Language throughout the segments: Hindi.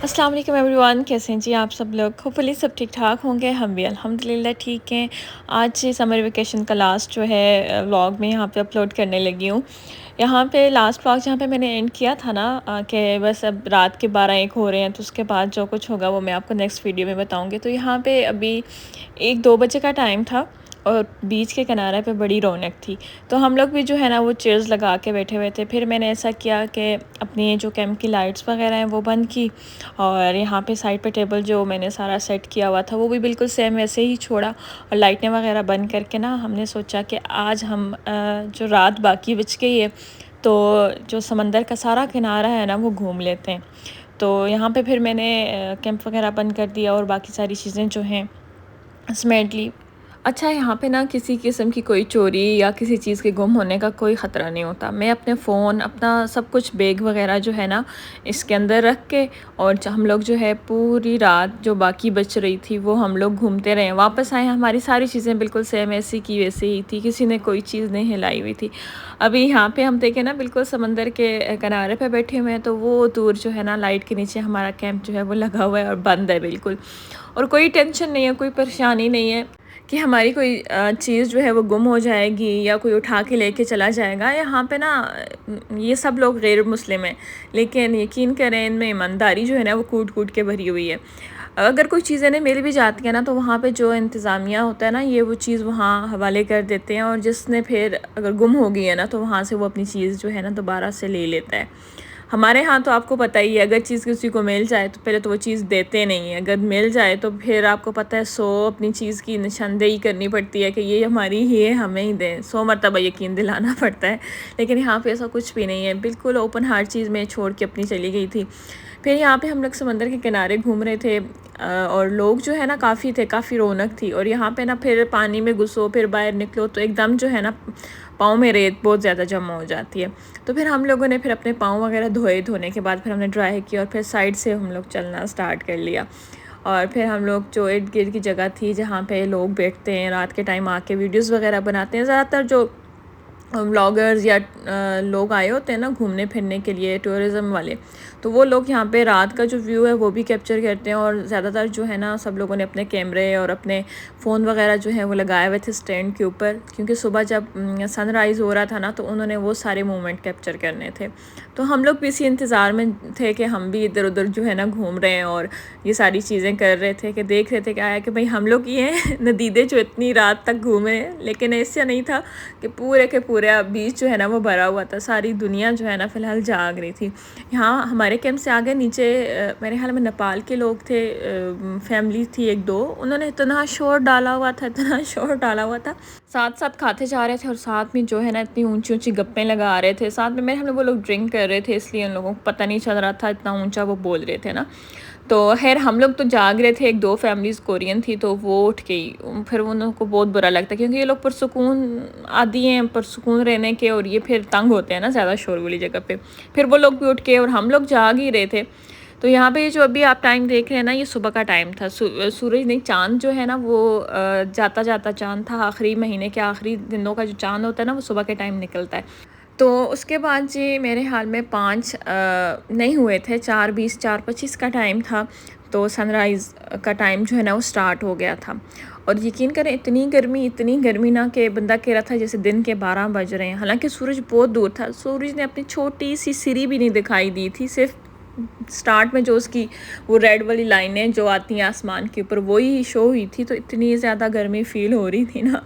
अस्सलाम वालेकुम एवरीवन, कैसे हैं जी आप सब लोग। होपफुली सब ठीक ठाक होंगे, हम भी अल्हम्दुलिल्लाह ठीक हैं। आज समर वेकेशन का लास्ट जो है व्लॉग में यहाँ पे अपलोड करने लगी हूँ। यहाँ पे लास्ट व्लॉग जहाँ पे मैंने एंड किया था ना कि बस अब रात के 12-1 हो रहे हैं, तो उसके बाद जो कुछ होगा वो मैं आपको नेक्स्ट वीडियो में बताऊँगी। तो यहाँ पे अभी 1-2 बजे का टाइम था और बीच के किनारे पे बड़ी रौनक थी। तो हम लोग भी जो है ना वो चेयर्स लगा के बैठे हुए थे। फिर मैंने ऐसा किया कि अपनी जो कैंप की लाइट्स वगैरह हैं वो बंद की, और यहाँ पे साइड पे टेबल जो मैंने सारा सेट किया हुआ था वो भी बिल्कुल सेम वैसे ही छोड़ा, और लाइटें वगैरह बंद करके ना हमने सोचा कि आज हम जो रात बाकी बच गई है तो जो समंदर का सारा किनारा है ना वो घूम लेते हैं। तो यहाँ पे फिर मैंने कैंप वगैरह बंद कर दिया और बाकी सारी चीज़ें जो हैं समेट ली। अच्छा, यहाँ पे ना किसी किस्म की कोई चोरी या किसी चीज़ के गुम होने का कोई ख़तरा नहीं होता। मैं अपने फ़ोन, अपना सब कुछ, बैग वगैरह जो है ना इसके अंदर रख के, और हम लोग जो है पूरी रात जो बाकी बच रही थी वो हम लोग घूमते रहे। वापस आए, हमारी सारी चीज़ें बिल्कुल सेम ऐसी की वैसे ही थी, किसी ने कोई चीज़ नहीं हिलाई हुई थी। अभी यहाँ पे हम देखें ना बिल्कुल समंदर के किनारे पे बैठे हुए हैं, तो वो दूर जो है ना लाइट के नीचे हमारा कैंप जो है वो लगा हुआ है और बंद है बिल्कुल, और कोई टेंशन नहीं है, कोई परेशानी नहीं है कि हमारी कोई चीज़ जो है वो गुम हो जाएगी या कोई उठा के लेके चला जाएगा। यहाँ पे ना ये सब लोग गैर मुस्लिम हैं, लेकिन यकीन करें इनमें ईमानदारी जो है ना वो कूट कूट के भरी हुई है। अगर कोई चीज़ें नहीं मिल भी जाती है ना तो वहाँ पे जो इंतज़ामिया होता है ना ये वो चीज़ वहाँ हवाले कर देते हैं, और जिसने फिर अगर गुम हो गई है ना तो वहाँ से वो अपनी चीज़ जो है ना दोबारा से ले लेता है। हमारे यहाँ तो आपको पता ही है, अगर चीज़ किसी को मिल जाए तो पहले तो वो चीज़ देते नहीं है, अगर मिल जाए तो फिर आपको पता है 100 अपनी चीज़ की निशानदेही करनी पड़ती है कि ये हमारी ही है, हमें ही दें, 100 मरतबा यकीन दिलाना पड़ता है। लेकिन यहाँ पे ऐसा कुछ भी नहीं है, बिल्कुल ओपन हार्ट चीज़ मैं छोड़ के अपनी चली गई थी। फिर यहाँ पे हम लोग समंदर के किनारे घूम रहे थे, और लोग जो है ना काफ़ी थे, काफ़ी रौनक थी। और यहाँ पे ना फिर पानी में घुसो फिर बाहर निकलो तो एकदम जो है ना पाँव में रेत बहुत ज़्यादा जमा हो जाती है। तो फिर हम लोगों ने फिर अपने पाँव वगैरह धोए, धोने के बाद फिर हमने ड्राई किया और फिर साइड से हम लोग चलना स्टार्ट कर लिया। और फिर हम लोग जो इर्द गिर्द की जगह थी जहाँ पे लोग बैठते हैं रात के टाइम आके वीडियोज़ वगैरह बनाते हैं, ज़्यादातर जो व्लॉगर्स या लोग आए होते हैं ना घूमने फिरने के लिए, टूरिज़म वाले, तो वो लोग यहाँ पे रात का जो व्यू है वो भी कैप्चर करते हैं। और ज़्यादातर जो है ना सब लोगों ने अपने कैमरे और अपने फ़ोन वगैरह जो है वो लगाए हुए थे स्टैंड के ऊपर, क्योंकि सुबह जब सनराइज़ हो रहा था ना तो उन्होंने वो सारे मोमेंट कैप्चर करने थे। तो हम लोग भी इसी इंतज़ार में थे कि हम भी इधर उधर जो है ना घूम रहे हैं और ये सारी चीज़ें कर रहे थे, कि देख रहे थे क्या है कि भाई हम लोग ये नदीदे जो इतनी रात तक घूमे। लेकिन ऐसा नहीं था कि पूरे के पूरे बीच जो है ना वो भरा हुआ था, सारी दुनिया जो है ना फ़िलहाल जाग रही थी। यहाँ हमारे कैंप से आगे नीचे मेरे ख्याल में नेपाल के लोग थे, फैमिली थी 1-2, उन्होंने इतना शोर डाला हुआ था, इतना शोर डाला हुआ था, साथ साथ खाते जा रहे थे और साथ में जो है ना इतनी ऊंची ऊंची गप्पें लगा रहे थे। साथ में मेरे हम वो लोग ड्रिंक कर रहे थे, इसलिए उन लोगों को पता नहीं चल रहा था, इतना ऊंचा वो बोल रहे थे ना। तो खैर हम लोग तो जाग रहे थे, 1-2 फैमिलीज़ कोरियन थी तो वो उठ गई। फिर उनको बहुत बुरा लगता, क्योंकि ये लोग पुरसुकून आदी हैं, पुरसुकून रहने के, और ये फिर तंग होते हैं ना ज़्यादा शोर वाली जगह पे। फिर वो लोग भी उठ के, और हम लोग जाग ही रहे थे। तो यहाँ पे जो अभी आप टाइम देख रहे हैं ना ये सुबह का टाइम था। सूरज नहीं, चाँद जो है ना वो जाता जाता चाँद था। आखिरी महीने के आखिरी दिनों का जो चाँद होता है ना वो सुबह के टाइम निकलता है। तो उसके बाद जी मेरे हाल में 5 नहीं हुए थे, 4:20 4:25 का टाइम था, तो सनराइज़ का टाइम जो है ना वो स्टार्ट हो गया था। और यकीन करें इतनी गर्मी ना कि बंदा कह रहा था जैसे दिन के 12 बज रहे हैं। हालांकि सूरज बहुत दूर था, सूरज ने अपनी छोटी सी सिरी भी नहीं दिखाई दी थी, सिर्फ स्टार्ट में जो उसकी वो रेड वाली लाइनें जो आती हैं आसमान के ऊपर वही शो हुई थी। तो इतनी ज़्यादा गर्मी फ़ील हो रही थी ना,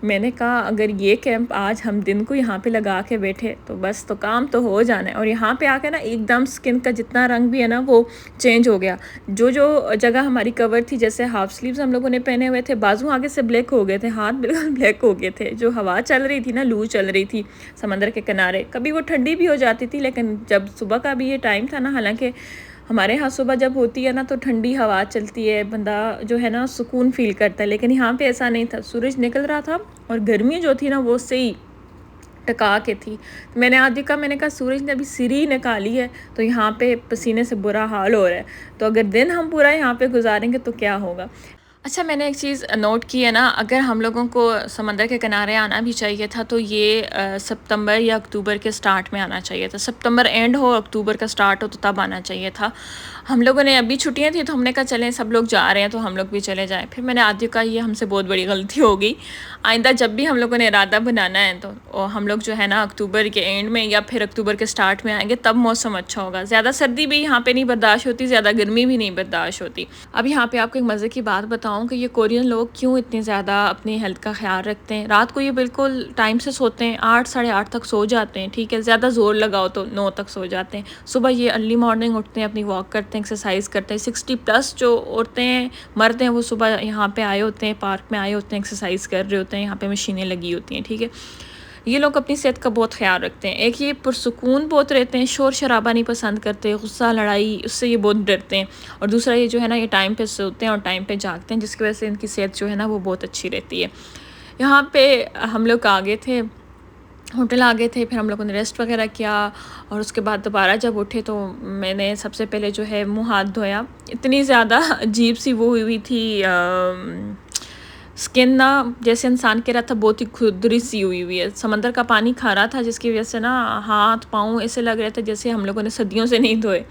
मैंने कहा अगर ये कैंप आज हम दिन को यहाँ पे लगा के बैठे तो बस, तो काम तो हो जाना है। और यहाँ पे आके ना एकदम स्किन का जितना रंग भी है ना वो चेंज हो गया। जो जो जगह हमारी कवर थी, जैसे हाफ स्लीव्स हम लोगों ने पहने हुए थे, बाजू आगे से ब्लैक हो गए थे, हाथ बिल्कुल ब्लैक हो गए थे। जो हवा चल रही थी ना, लू चल रही थी समंदर के किनारे, कभी वो ठंडी भी हो जाती थी, लेकिन जब सुबह का भी ये टाइम था ना, हालांकि हमारे यहाँ सुबह जब होती है ना तो ठंडी हवा चलती है, बंदा जो है ना सुकून फ़ील करता है, लेकिन यहाँ पे ऐसा नहीं था। सूरज निकल रहा था और गर्मी जो थी ना वो सही टका के थी। तो मैंने आज देखा, मैंने कहा सूरज ने अभी सिरी निकाली है तो यहाँ पे पसीने से बुरा हाल हो रहा है, तो अगर दिन हम पूरा यहाँ पे गुजारेंगे तो क्या होगा। अच्छा, मैंने एक चीज़ नोट की है ना, अगर हम लोगों को समंदर के किनारे आना भी चाहिए था तो ये सितंबर या अक्टूबर के स्टार्ट में आना चाहिए था। सितंबर एंड हो, अक्टूबर का स्टार्ट हो तो तब आना चाहिए था। हम लोगों ने अभी छुट्टियां थी तो हमने कहा चलें, सब लोग जा रहे हैं तो हम लोग भी चले जाएं। फिर मैंने आदि कहा ये हमसे बहुत बड़ी गलती हो गई। आइंदा जब भी हम लोगों ने इरादा बनाना है तो हम लोग जो है ना अक्टूबर के एंड में या फिर अक्टूबर के स्टार्ट में आएंगे, तब मौसम अच्छा होगा। ज़्यादा सर्दी भी यहाँ पे नहीं बर्दाश्त होती, ज़्यादा गर्मी भी नहीं बर्दाश्त होती। अब यहाँ पे आपको एक मज़े की बात बताऊँ कि ये कोरियन लोग क्यों इतने ज़्यादा अपनी हेल्थ का ख्याल रखते हैं। रात को ये बिल्कुल टाइम से सोते हैं, 8 साढ़े 8 तक सो जाते हैं, ठीक है, ज़्यादा ज़ोर लगाओ तो 9 तक सो जाते हैं। सुबह ये अर्ली मॉर्निंग उठते हैं, अपनी वॉक करते हैं, एक्सरसाइज करते हैं। 60+ जो औरतें हैं, मर्द हैं, वो सुबह यहाँ पे आए होते हैं, पार्क में आए होते हैं, एक्सरसाइज कर रहे होते हैं, यहाँ पे मशीनें लगी होती हैं, ठीक है। ये लोग अपनी सेहत का बहुत ख्याल रखते हैं। एक ये पुरसुकून बहुत रहते हैं, शोर शराबा नहीं पसंद करते, गुस्सा लड़ाई उससे ये बहुत डरते हैं। और दूसरा ये जो है ना, ये टाइम पे सोते हैं और टाइम पे जागते हैं, जिसकी वजह से इनकी सेहत जो है ना वो बहुत अच्छी रहती है। यहाँ पे हम लोग आ गए थे, होटल आ गए थे, फिर हम लोगों ने रेस्ट वगैरह किया और उसके बाद दोबारा जब उठे तो मैंने सबसे पहले जो है मुंह हाथ धोया। इतनी ज़्यादा अजीब सी वो हुई थी स्किन ना, जैसे इंसान कह रहा था बहुत ही खुरदरी सी हुई है। समंदर का पानी खारा था जिसकी वजह से ना हाथ पाँव ऐसे लग रहे थे जैसे हम लोगों ने सदियों से नहीं धोए।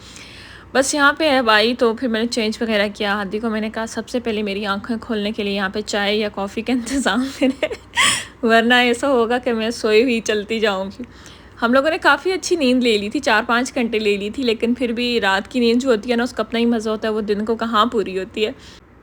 बस यहाँ पे अब आई तो फिर मैंने चेंज वगैरह किया। हादी को मैंने कहा सबसे पहले मेरी आंखें खोलने के लिए यहाँ पे चाय या कॉफ़ी का इंतज़ाम करें वरना ऐसा होगा कि मैं सोई हुई चलती जाऊँगी। हम लोगों ने काफ़ी अच्छी नींद ले ली थी, 4-5 घंटे ले ली थी, लेकिन फिर भी रात की नींद जो होती है ना उसका अपना ही मज़ा होता है, वो दिन को कहाँ पूरी होती है।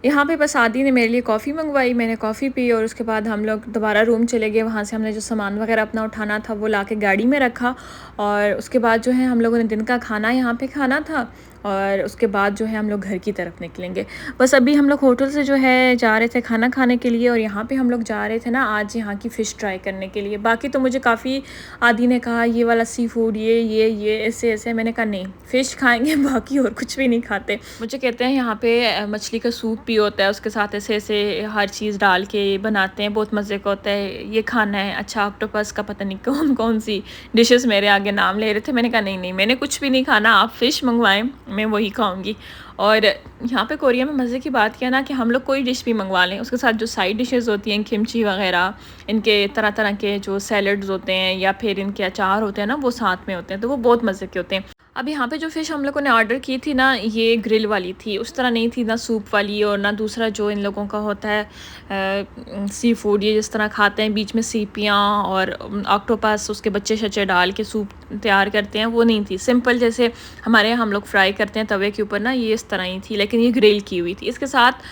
यहाँ पे बस आदी ने मेरे लिए कॉफ़ी मंगवाई, मैंने कॉफ़ी पी और उसके बाद हम लोग दोबारा रूम चले गए। वहाँ से हमने जो सामान वगैरह अपना उठाना था वो लाके गाड़ी में रखा और उसके बाद जो है हम लोगों ने दिन का खाना यहाँ पे खाना था और उसके बाद जो है हम लोग घर की तरफ निकलेंगे। बस अभी हम लोग होटल से जो है जा रहे थे खाना खाने के लिए और यहाँ पे हम लोग जा रहे थे ना आज यहाँ की फ़िश ट्राई करने के लिए। बाकी तो मुझे काफ़ी आदी ने कहा ये वाला सी फूड ये ऐसे ऐसे, मैंने कहा नहीं, फ़िश खाएंगे बाकी और कुछ भी नहीं खाते। मुझे कहते हैं यहाँ पे मछली का सूप भी होता है, उसके साथ ऐसे ऐसे हर चीज़ डाल के बनाते हैं, बहुत मज़े का होता है, ये खाना है। अच्छा, ऑक्टोपस का पता नहीं कौन कौन सी डिशेस मेरे आगे नाम ले रहे थे। मैंने कहा नहीं मैंने कुछ भी नहीं खाना, आप फ़िश मंगवाएं, मैं वही खाऊंगी। और यहाँ पे कोरिया में मज़े की बात क्या ना कि हम लोग कोई डिश भी मंगवा लें, उसके साथ जो साइड डिशेस होती हैं, किमची वगैरह, इनके तरह तरह के जो सैलड्स होते हैं या फिर इनके अचार होते हैं ना, वो साथ में होते हैं, तो वो बहुत मज़े के होते हैं। अब यहाँ पे जो फ़िश हम लोगों ने ऑर्डर की थी ना, ये ग्रिल वाली थी, उस तरह नहीं थी, ना सूप वाली और ना दूसरा जो इन लोगों का होता है सी फूड, ये जिस तरह खाते हैं बीच में सीपियाँ और ऑक्टोपस उसके बच्चे शच्चे डाल के सूप तैयार करते हैं, वो नहीं थी। सिंपल जैसे हमारे यहाँ हम लोग फ्राई करते हैं तवे के ऊपर ना, ये इस तरह ही थी, लेकिन ये ग्रिल की हुई थी। इसके साथ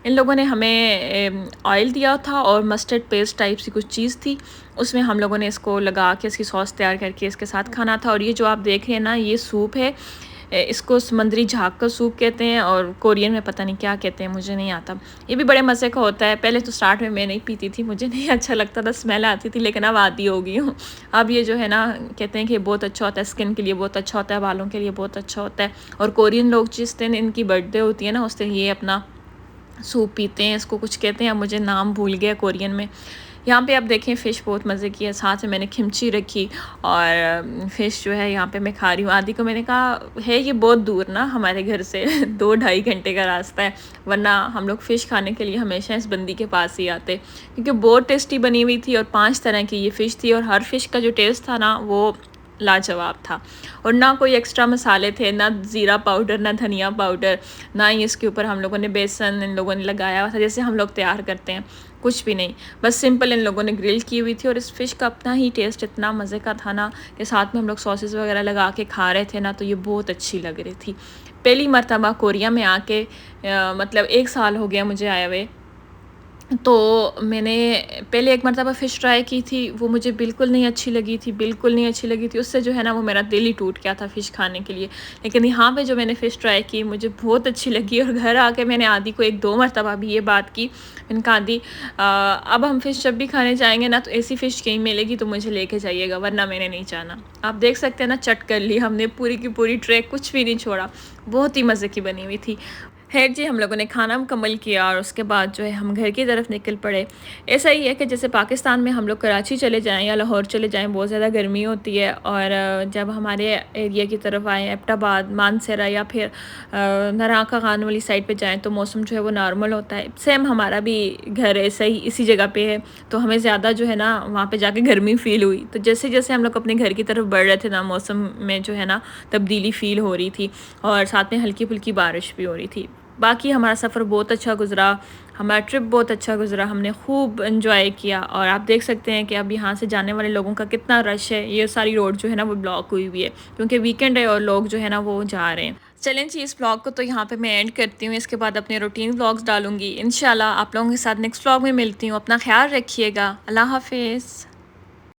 इन लोगों ने हमें ऑयल दिया था और मस्टर्ड पेस्ट टाइप सी कुछ चीज़ थी, उसमें हम लोगों ने इसको लगा के इसकी सॉस तैयार करके इसके साथ खाना था। और ये जो आप देख रहे हैं ना, ये सूप है, इसको समुद्री झाग का सूप कहते हैं और कोरियन में पता नहीं क्या कहते हैं, मुझे नहीं आता। ये भी बड़े मज़े का होता है। पहले तो स्टार्ट में मैं नहीं पीती थी, मुझे नहीं अच्छा लगता था, स्मेल आती थी, लेकिन अब आदी हो गई हूँ। अब ये जो है ना, कहते हैं कि बहुत अच्छा होता है, स्किन के लिए बहुत अच्छा होता है, बालों के लिए बहुत अच्छा होता है। और कोरियन लोग जिस दिन इनकी बर्थडे होती है ना, उस दिन ये अपना सूप पीते हैं, इसको कुछ कहते हैं, अब मुझे नाम भूल गया कोरियन में। यहाँ पे आप देखें फ़िश बहुत मज़े की है, साथ में मैंने खिमची रखी और फ़िश जो है यहाँ पे मैं खा रही हूँ। आदि को मैंने कहा है ये बहुत दूर ना हमारे घर से 2-2.5 घंटे का रास्ता है, वरना हम लोग फ़िश खाने के लिए हमेशा इस बंदी के पास ही आते, क्योंकि बहुत टेस्टी बनी हुई थी और 5 तरह की ये फ़िश थी और हर फ़िश का जो टेस्ट था ना वो लाजवाब था। और ना कोई एक्स्ट्रा मसाले थे, ना ज़ीरा पाउडर, ना धनिया पाउडर, ना ही इसके ऊपर हम लोगों ने बेसन इन लोगों ने लगाया हुआ था जैसे हम लोग तैयार करते हैं, कुछ भी नहीं। बस सिंपल इन लोगों ने ग्रिल की हुई थी और इस फ़िश का अपना ही टेस्ट इतना मज़े का था ना कि साथ में हम लोग सॉसेस वगैरह लगा के खा रहे थे ना, तो ये बहुत अच्छी लग रही थी। पहली मर्तबा कोरिया में आके मतलब 1 साल हो गया मुझे आए हुए, तो मैंने पहले एक मर्तबा फ़िश ट्राई की थी, वो मुझे बिल्कुल नहीं अच्छी लगी थी, बिल्कुल नहीं अच्छी लगी थी। उससे जो है ना वो मेरा दिल ही टूट गया था फ़िश खाने के लिए। लेकिन यहाँ पे जो मैंने फ़िश ट्राई की मुझे बहुत अच्छी लगी और घर आके मैंने आदि को 1-2 मर्तबा भी ये बात की। मैंने कहा आदि अब हम फ़िश जब भी खाने जाएँगे ना तो ऐसी फ़िश कहीं मिलेगी तो मुझे लेके जाइएगा, वरना मैंने नहीं जाना। आप देख सकते हैं ना, चट कर ली हमने पूरी की पूरी ट्रे, कुछ भी नहीं छोड़ा। बहुत ही मज़े की बनी हुई थी। खैर जी, हम लोगों ने खाना मुकम्मल किया और उसके बाद जो है हम घर की तरफ निकल पड़े। ऐसा ही है कि जैसे पाकिस्तान में हम लोग कराची चले जाएँ या लाहौर चले जाएँ, बहुत ज़्यादा गर्मी होती है, और जब हमारे एरिया की तरफ आएँ, एबटाबाद, मानसरा या फिर नाराका खान वाली साइड पे जाएँ, तो मौसम जो है वो नॉर्मल होता है। सेम हमारा भी घर ऐसा ही इसी जगह पे है, तो हमें ज़्यादा जो है ना वहाँ पे जाके गर्मी फ़ील हुई। तो जैसे-जैसे हम लोग अपने घर की तरफ बढ़ रहे थे ना, मौसम में जो है ना तब्दीली फ़ील हो रही थी, और साथ में हल्की-फुल्की बारिश भी हो रही थी। बाकी हमारा सफ़र बहुत अच्छा गुज़रा, हमारा ट्रिप बहुत अच्छा गुज़रा, हमने खूब एन्जॉय किया, और आप देख सकते हैं कि अब यहाँ से जाने वाले लोगों का कितना रश है। ये सारी रोड जो है ना वो ब्लॉक हुई हुई है, क्योंकि वीकेंड है और लोग जो है ना वो जा रहे हैं। चलें जी, इस व्लॉग को तो यहाँ पे मैं एंड करती हूँ। इसके बाद अपने रूटीन व्लॉग्स डालूँगी। इंशाल्लाह आप लोगों के साथ नेक्स्ट व्लॉग में मिलती हूँ। अपना ख़्याल रखिएगा। अल्लाह हाफ़िज़।